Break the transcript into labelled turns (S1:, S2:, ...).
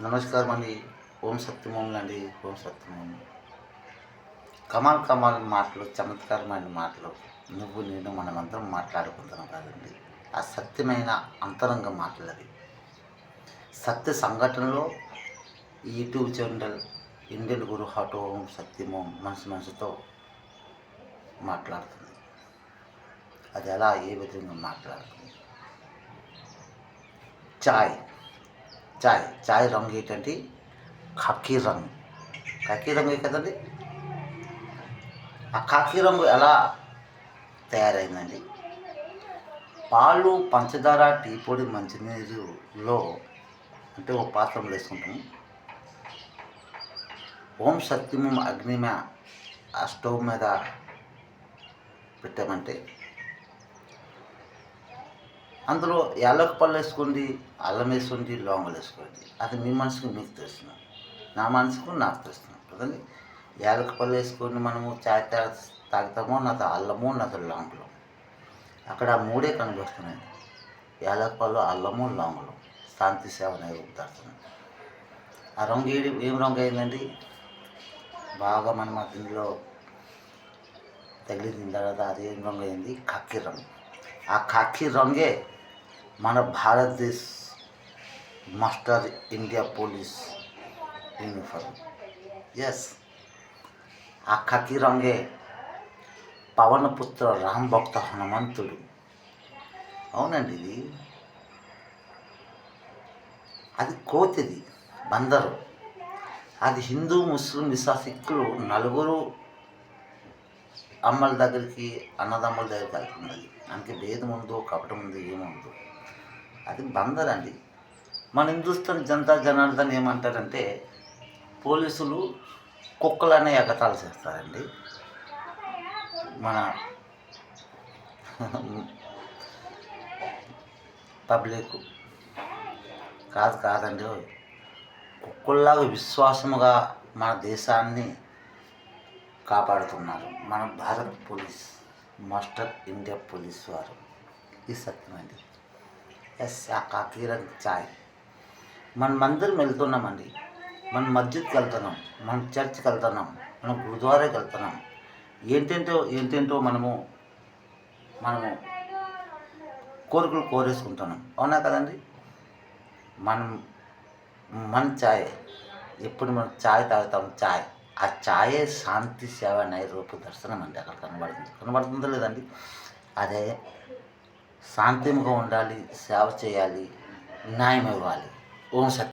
S1: నమస్కారం అండి. ఓం సత్యమోములు అండి. ఓం సత్యమోములు. కమాల్ కమాల్ మాటలు, చమత్కారమైన మాటలు నువ్వు నేను మనమందరం మాట్లాడుకుంటున్నాం కదండి. ఆ సత్యమైన అంతరంగ మాటలు అవి. సత్య సంఘటనలో ఈ యూట్యూబ్ ఛానల్ ఇండియన్ గురు హాట్ ఓం సత్యమోం మనసుతో మాట్లాడుతుంది. అది ఎలా ఏ విధంగా మాట్లాడుతుంది. చాయ్ రంగు ఏంటంటే ఖాకీ రంగు. ఖాకీ రంగు కదండి. ఆ ఖాకీ రంగు ఎలా తయారైందండి? పాలు, పంచదార, టీ పొడి, మంచినీరులో అంటే ఒక పాత్రలో వేసుకుంటాము. ఓం సత్యము అగ్నిమ ఆ స్టవ్ మీద పెట్టామంటే అందులో యాలక పళ్ళు వేసుకోండి, అల్లం వేసుకోండి, లవంగాలు వేసుకోండి. అది మీ మనసుకు మీకు తెలుస్తున్నాం, నా మనసుకు నాకు తెలుస్తున్నాం కదండి. యాలక పళ్ళు వేసుకొని మనము చాయ్ తాగుతామో నాతో అల్లము, నాతో లవంగలు. అక్కడ మూడే కనిపిస్తున్నాయి. యాలక పళ్ళు, అల్లము, లవంగలు శాంతి సేవ అనేది ఉదాడుతున్నాయి. ఆ రంగు ఏం రంగు అయిందండి? బాగా మనం దీనిలో తగిలిన తర్వాత అది ఏం రంగు అయింది? ఖాకీ రంగు. ఆ ఖాకీ రంగే మన Bharatdesh master India police uniform. Yes, ఆ ఖాకీ రంగే పవనపుత్ర రామ్ భక్త హనుమంతుడు. అవునండి, అది కోతిది బందరు. అది హిందూ, ముస్లిం, సిక్కులు నలుగురు అమ్మల దగ్గరికి, అన్నదమ్ముల దగ్గరికి వెళ్తున్నది. అందుకే భేదం ఉందో కపటం ఉందో ఏముందో. అది బందర్ అండి. మన హిందుస్థాన్ జనతా జనార్దన్ ఏమంటారంటే పోలీసులు కుక్కలనే ఎగతాళి చేస్తారండి. మన పబ్లిక్ కాదండి, కుక్కల్లాగా విశ్వాసముగా మన దేశాన్ని కాపాడుతున్నారు మన Bharat police master India police వారు. ఈ సత్యమండి. ఎస్, ఆ ఖాకీ రంగు చాయ్. మనమందరం వెళ్తున్నామండి. మనం మస్జిద్కి వెళ్తున్నాం, మనం చర్చ్కి వెళ్తున్నాం, మనం గురుద్వారాకి వెళ్తున్నాం. ఏంటేంటో మనము కోరికలు కోరేసుకుంటున్నాం. అవునా కదండి? మన చాయ్ ఎప్పుడు మనం చాయ్ తాగుతాం. ఆ ఛాయే శాంతి సేవ నైరూప దర్శనం అండి. అక్కడ కనబడుతుందో లేదండి? అదే శాంతిముగా ఉండాలి, సేవ చేయాలి, న్యాయం ఇవ్వాలి. ఓం సత్యం.